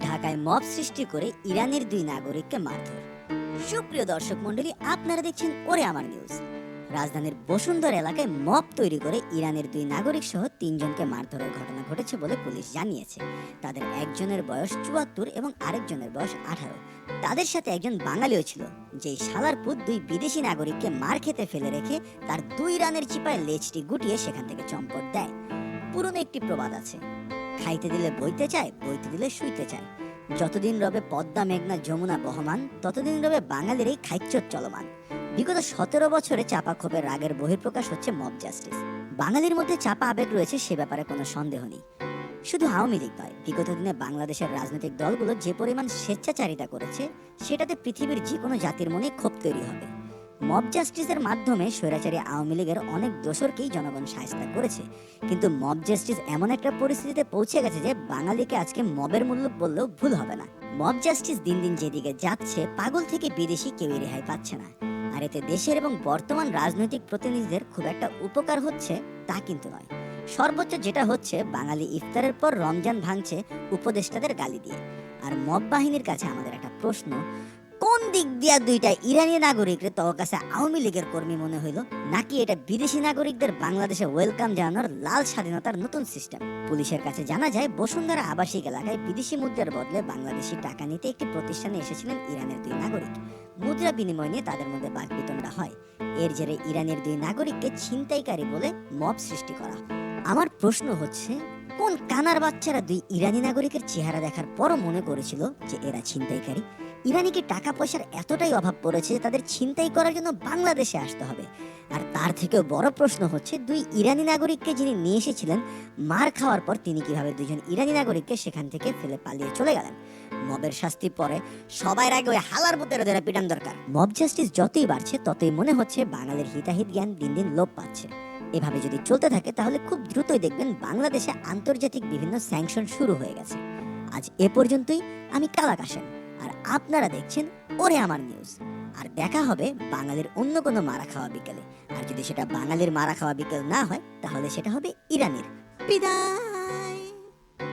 ঢাকায় মব সৃষ্টি করে ইরানের দুই নাগরিককে মারধর। সুপ্রিয় দর্শক মণ্ডলী, আপনারা দেখছেন ওরে আমার নিউজ। রাজধানীর বসুন্ধরা এলাকায় মব তৈরি করে ইরানের দুই নাগরিক সহ 3 জনকে মারধরের ঘটনা ঘটেছে বলে পুলিশ জানিয়েছে। তাদের একজনের বয়স 74 এবং আরেকজনের বয়স 18। তাদের সাথে একজন বাঙালিও ছিল, যেই শালার পুত দুই বিদেশি নাগরিককে মার খেতে ফেলে রেখে তার 2 রানের চিপায় লেজটি গুটিয়ে সেখান থেকে চম্পট দেয়। পুরনো একটি প্রবাদ আছে, খাইতে দিলে বইতে চায়, বইতে দিলে শুইতে চায়। যতদিন রবে পদ্মা মেঘনা যমুনা বহমান, ততদিন রবে বাঙালির এই খাইচ্চর চলমান। বিগত 17 বছরে চাপা ক্ষোভের রাগের বহিঃপ্রকাশ হচ্ছে মব জাস্টিস। বাঙালির মধ্যে চাপা আবেগ রয়েছে, সে ব্যাপারে কোনো সন্দেহ নেই। শুধু আওয়ামী লীগ নয়, বিগত দিনে বাংলাদেশের রাজনৈতিক দলগুলো যে পরিমাণ স্বেচ্ছাচারিতা করেছে, সেটাতে পৃথিবীর যে কোনো জাতির মনে ক্ষোভ তৈরি হবে। মব জাস্টিসের মাধ্যমে স্বৈরাচারী আওয়ামী লীগের অনেক দোসরকেই জনগণ শায়েস্তা করেছে, কিন্তু মব জাস্টিস এমন একটা পরিস্থিতিতে পৌঁছে গেছে যে বাঙালিকে আজকে মবের মূল্য বললেও ভুল হবে না। মব জাস্টিস দিন দিন যেদিকে যাচ্ছে, পাগল থেকে বিদেশি কেউই রেহাই পাচ্ছে না। আর এতে দেশের এবং বর্তমান রাজনৈতিক প্রতিনিধিদের খুব একটা উপকার হচ্ছে তা কিন্তু নয়। সর্বোচ্চ যেটা হচ্ছে, বাঙালি ইফতারের পর রমজান ভাঙছে উপদেষ্টাদের গালি দিয়ে। আর মব বাহিনীর কাছে আমাদের একটা প্রশ্ন, কোন দিক দিয়া দুইটা ইরানি নাগরিকরে তোর কাছে আওয়ামী লীগের কর্মী মনে হইল, নাকি এটা বিদেশি নাগরিকদের বাংলাদেশে ওয়েলকাম জানানোর লাল স্বাধীনতার নতুন সিস্টেম? পুলিশের কাছে জানা যায়, বসুন্ধরা আবাসিক এলাকায় বিদেশি মুদ্রার বদলে বাংলাদেশি টাকা নিতে একটি প্রতিষ্ঠানে এসেছিলেন ইরানের 2 নাগরিক। মুদ্রা বিনিময় নিয়ে তাদের মধ্যে বাকবিতণ্ডা হয়। এর জেরে ইরানের 2 নাগরিককে ছিনতাইকারী বলে মব সৃষ্টি করা। আমার প্রশ্ন হচ্ছে, কোন কানার বাচ্চারা 2 ইরানি নাগরিকের চেহারা দেখার পরও মনে করেছিল যে এরা ছিনতাইকারী? ইরানিকে টাকা পয়সার এতটাই অভাব পড়েছে যে তাদের ছিনতাই করার জন্য বাংলাদেশে আসতে হবে। আর তার থেকেও বড় প্রশ্ন হচ্ছে, 2 ইরানি নাগরিককে যিনি নিয়ে এসেছিলেন, মার খাওয়ার পর তিনি কিভাবে 2 জন ইরানি নাগরিককে সেখান থেকে ফেলে পালিয়ে চলে গেলেন? মবের শাস্তি পরে সবার আগে ওই হালার পুতের ধরে পিটান দরকার। মব জাস্টিস যতই বাড়ছে, ততই মনে হচ্ছে বাঙালির হিতাহিত জ্ঞান দিন দিন লোপ পাচ্ছে। এভাবে যদি চলতে থাকে, তাহলে খুব দ্রুতই দেখবেন বাংলাদেশে আন্তর্জাতিক বিভিন্ন স্যাংশন শুরু হয়ে গেছে। আজ এ পর্যন্তই। আমি কালা কাশেম, আর আপনারা দেখছেন ওরে আমার নিউজ। আর দেখা হবে বাঙালির অন্য কোনো মারা খাওয়া বিকেলে। আর যদি সেটা বাঙালির মারা খাওয়া বিকেল না হয়, তাহলে সেটা হবে ইরানের। বিদায়।